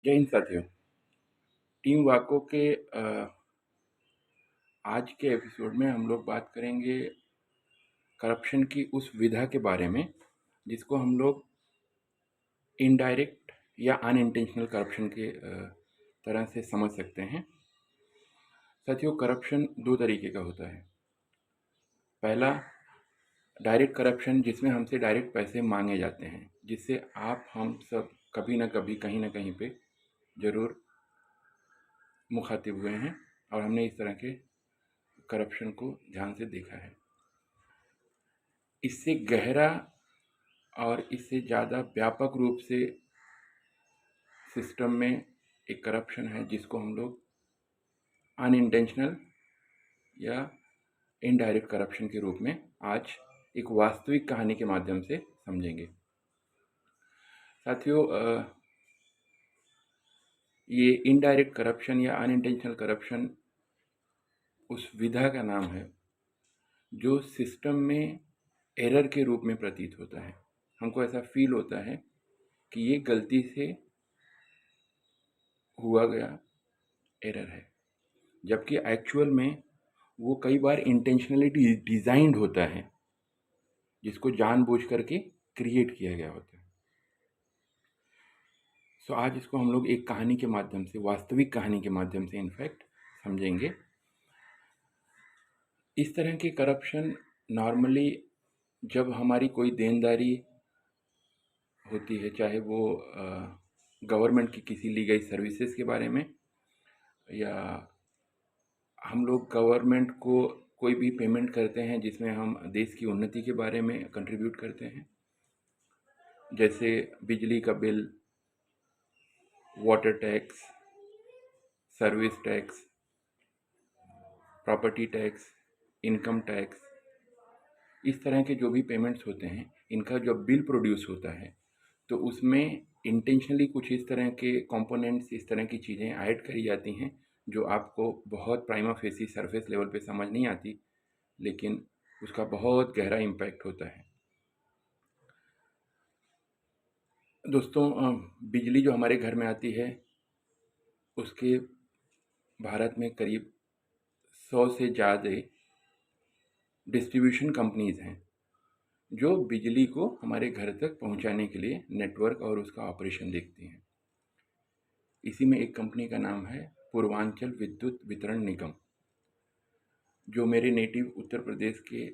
जय हिंद साथियों। टीम वाको के आज के एपिसोड में हम लोग बात करेंगे करप्शन की उस विधा के बारे में जिसको हम लोग इनडायरेक्ट या अनइंटेंशनल करप्शन के तरह से समझ सकते हैं। साथियों, करप्शन दो तरीके का होता है। पहला, डायरेक्ट करप्शन, जिसमें हमसे डायरेक्ट पैसे मांगे जाते हैं, जिससे आप हम सब कभी ना कभी कहीं ना कहीं पे ज़रूर मुखातिब हुए हैं और हमने इस तरह के करप्शन को ध्यान से देखा है। इससे गहरा और इससे ज़्यादा व्यापक रूप से सिस्टम में एक करप्शन है जिसको हम लोग अनइंटेंशनल या इनडायरेक्ट करप्शन के रूप में आज एक वास्तविक कहानी के माध्यम से समझेंगे। साथियों, ये इनडायरेक्ट करप्शन या अनइंटेंशनल करप्शन उस विधा का नाम है जो सिस्टम में एरर के रूप में प्रतीत होता है। हमको ऐसा फील होता है कि ये गलती से हुआ गया एरर है, जबकि एक्चुअल में वो कई बार इंटेंशनली डिज़ाइंड होता है, जिसको जानबूझ करके क्रिएट किया गया होता है। सो आज इसको हम लोग एक कहानी के माध्यम से, वास्तविक कहानी के माध्यम से इनफैक्ट समझेंगे। इस तरह के करप्शन नॉर्मली जब हमारी कोई देनदारी होती है, चाहे वो गवर्नमेंट की किसी ली गई सर्विसेज के बारे में, या हम लोग गवर्नमेंट को कोई भी पेमेंट करते हैं जिसमें हम देश की उन्नति के बारे में कंट्रीब्यूट करते हैं, जैसे बिजली का bill, water tax, service tax, property tax, income tax. इस तरह के जो भी पेमेंट्स होते हैं, इनका जो बिल प्रोड्यूस होता है तो उसमें इंटेंशनली कुछ इस तरह के कंपोनेंट्स, इस तरह की चीज़ें ऐड करी जाती हैं जो आपको बहुत प्राइमा फेसी सरफेस लेवल पे समझ नहीं आती, लेकिन उसका बहुत गहरा इम्पैक्ट होता है। दोस्तों, बिजली जो हमारे घर में आती है उसके भारत में करीब 100 से ज़्यादा डिस्ट्रीब्यूशन कंपनीज़ हैं जो बिजली को हमारे घर तक पहुंचाने के लिए नेटवर्क और उसका ऑपरेशन देखती हैं। इसी में एक कंपनी का नाम है पूर्वांचल विद्युत वितरण निगम, जो मेरे नेटिव उत्तर प्रदेश के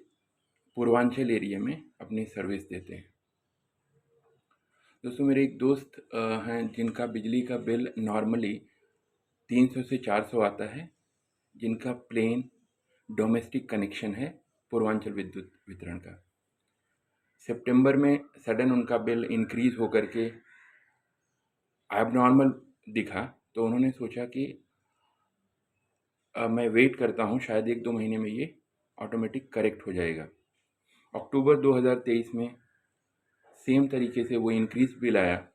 पूर्वांचल एरिया में अपनी सर्विस देते हैं। दोस्तों, मेरे एक दोस्त हैं जिनका बिजली का बिल नॉर्मली 300 से 400 आता है, जिनका प्लेन डोमेस्टिक कनेक्शन है पूर्वांचल विद्युत वितरण का। सितंबर में सडन उनका बिल इंक्रीज़ होकर के एबनॉर्मल दिखा, तो उन्होंने सोचा कि मैं वेट करता हूँ, शायद 1-2 महीने में ये ऑटोमेटिक करेक्ट हो जाएगा। अक्टूबर 2023 में सेम तरीके से वो इंक्रीज बिल आया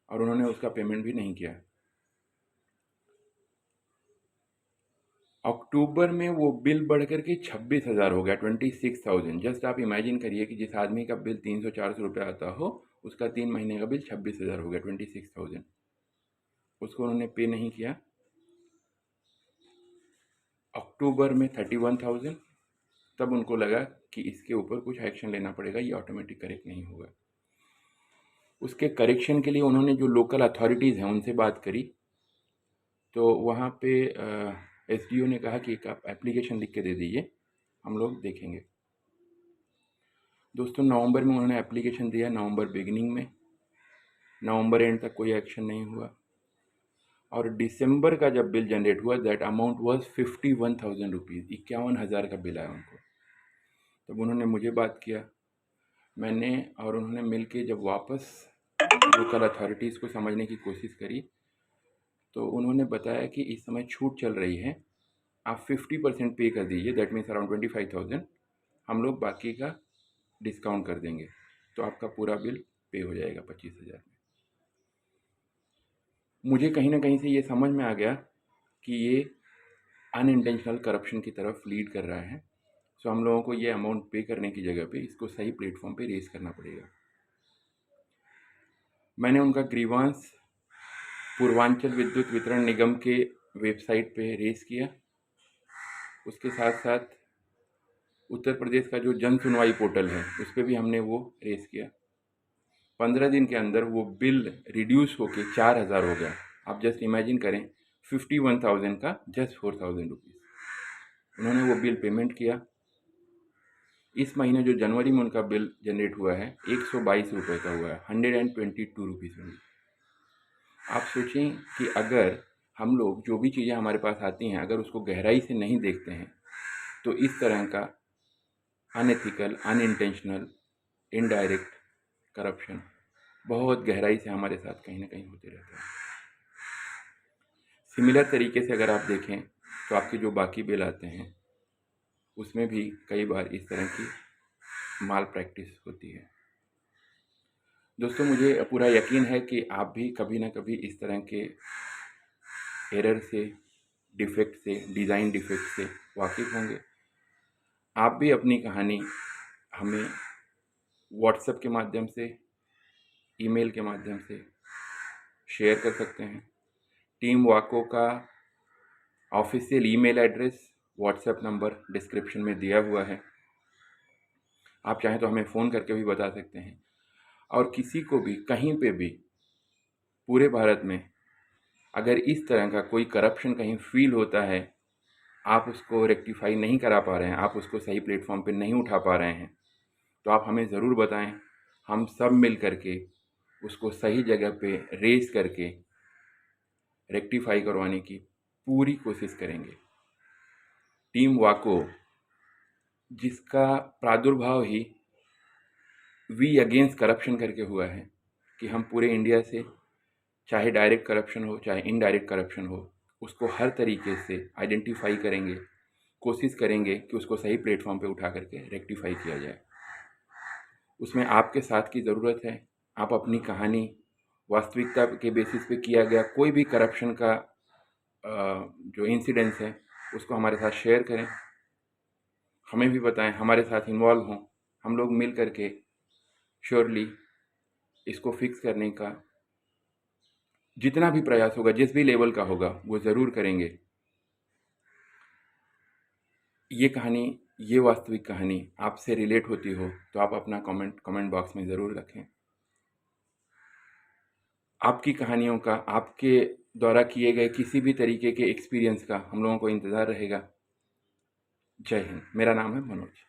और उन्होंने उसका पेमेंट भी नहीं किया। अक्टूबर में वो बिल बढ़ करके 26,000 हो गया, 26,000। जस्ट आप इमेजिन करिए कि जिस आदमी का बिल 300-400 रुपये आता हो, उसका 3 महीने का बिल 26,000 हो गया, 26,000। उसको उन्होंने पे नहीं किया। अक्टूबर में 31,000। तब उनको लगा कि इसके ऊपर कुछ एक्शन लेना पड़ेगा, ये ऑटोमेटिक करेक्ट नहीं होगा। उसके करेक्शन के लिए उन्होंने जो लोकल अथॉरिटीज़ हैं उनसे बात करी, तो वहाँ पे एसडीओ ने कहा कि एक आप एप्लीकेशन लिख के दे दीजिए, हम लोग देखेंगे। दोस्तों, नवंबर में उन्होंने एप्लीकेशन दिया, नवंबर बिगिनिंग में। नवंबर एंड तक कोई एक्शन नहीं हुआ और दिसंबर का जब बिल जनरेट हुआ, दैट अमाउंट वाज 51,000 रुपीज़, 51,000 का बिल आया उनको। तब उन्होंने मुझे बात किया, मैंने और उन्होंने मिल के जब वापस लोकल अथॉरिटीज़ को समझने की कोशिश करी, तो उन्होंने बताया कि इस समय छूट चल रही है, आप 50% पे कर दीजिए, दैट मीन्स अराउंड 25,000, हम लोग बाकी का डिस्काउंट कर देंगे, तो आपका पूरा बिल पे हो जाएगा 25,000 में। मुझे कहीं ना कहीं से ये समझ में आ गया कि ये अनइंटेंशनल करप्शन की तरफ लीड कर रहा है। सो हम लोगों को ये अमाउंट पे करने की जगह पे इसको सही प्लेटफॉर्म पे रेज करना पड़ेगा। मैंने उनका ग्रीवांस पूर्वांचल विद्युत वितरण निगम के वेबसाइट पे रेस किया। उसके साथ साथ उत्तर प्रदेश का जो जन सुनवाई पोर्टल है उस पर भी हमने वो रेस किया। 15 दिन के अंदर वो बिल रिड्यूस होके 4,000 हो गया। आप जस्ट इमेजिन करें, 51,000 का जस्ट 4,000 रुपीज़ उन्होंने वो बिल पेमेंट किया। इस महीने जो जनवरी में उनका बिल जनरेट हुआ है 122 रुपये का हुआ है, 122 रुपीज़ में। आप सोचें कि अगर हम लोग जो भी चीज़ें हमारे पास आती हैं अगर उसको गहराई से नहीं देखते हैं तो इस तरह का अनएथिकल, अनइंटेंशनल, इनडायरेक्ट करप्शन बहुत गहराई से हमारे साथ कहीं ना कहीं होते रहता है। सिमिलर तरीके से अगर आप देखें तो आपके जो बाकी बिल आते हैं उसमें भी कई बार इस तरह की माल प्रैक्टिस होती है। दोस्तों, मुझे पूरा यकीन है कि आप भी कभी ना कभी इस तरह के एरर से, डिफेक्ट से, डिज़ाइन डिफेक्ट से वाकिफ़ होंगे। आप भी अपनी कहानी हमें व्हाट्सएप के माध्यम से, ईमेल के माध्यम से शेयर कर सकते हैं। टीम वाको का official email address, WhatsApp number description में दिया हुआ है। आप चाहें तो हमें फ़ोन करके भी बता सकते हैं। और किसी को भी कहीं पे भी पूरे भारत में अगर इस तरह का कोई करप्शन कहीं फील होता है, आप उसको रेक्टिफाई नहीं करा पा रहे हैं, आप उसको सही प्लेटफॉर्म पे नहीं उठा पा रहे हैं, तो आप हमें ज़रूर बताएं। हम सब मिल करके उसको सही जगह पे रेस करके रेक्टिफाई करवाने की पूरी कोशिश करेंगे। टीम वाको, जिसका प्रादुर्भाव ही वी अगेंस्ट करप्शन करके हुआ है, कि हम पूरे इंडिया से चाहे डायरेक्ट करप्शन हो चाहे इनडायरेक्ट करप्शन हो उसको हर तरीके से आइडेंटिफाई करेंगे, कोशिश करेंगे कि उसको सही प्लेटफॉर्म पे उठा करके रेक्टिफाई किया जाए। उसमें आपके साथ की ज़रूरत है। आप अपनी कहानी वास्तविकता के बेसिस पे किया गया कोई भी करप्शन का जो इंसिडेंस है उसको हमारे साथ शेयर करें, हमें भी बताएं, हमारे साथ इन्वॉल्व हों। हम लोग मिल करके श्योरली इसको फिक्स करने का जितना भी प्रयास होगा, जिस भी लेवल का होगा, वो ज़रूर करेंगे। ये कहानी, ये वास्तविक कहानी आपसे रिलेट होती हो तो आप अपना कमेंट बॉक्स में ज़रूर रखें। आपकी कहानियों का, आपके द्वारा किए गए किसी भी तरीके के एक्सपीरियंस का हम लोगों को इंतज़ार रहेगा। जय हिंद। मेरा नाम है मनोज।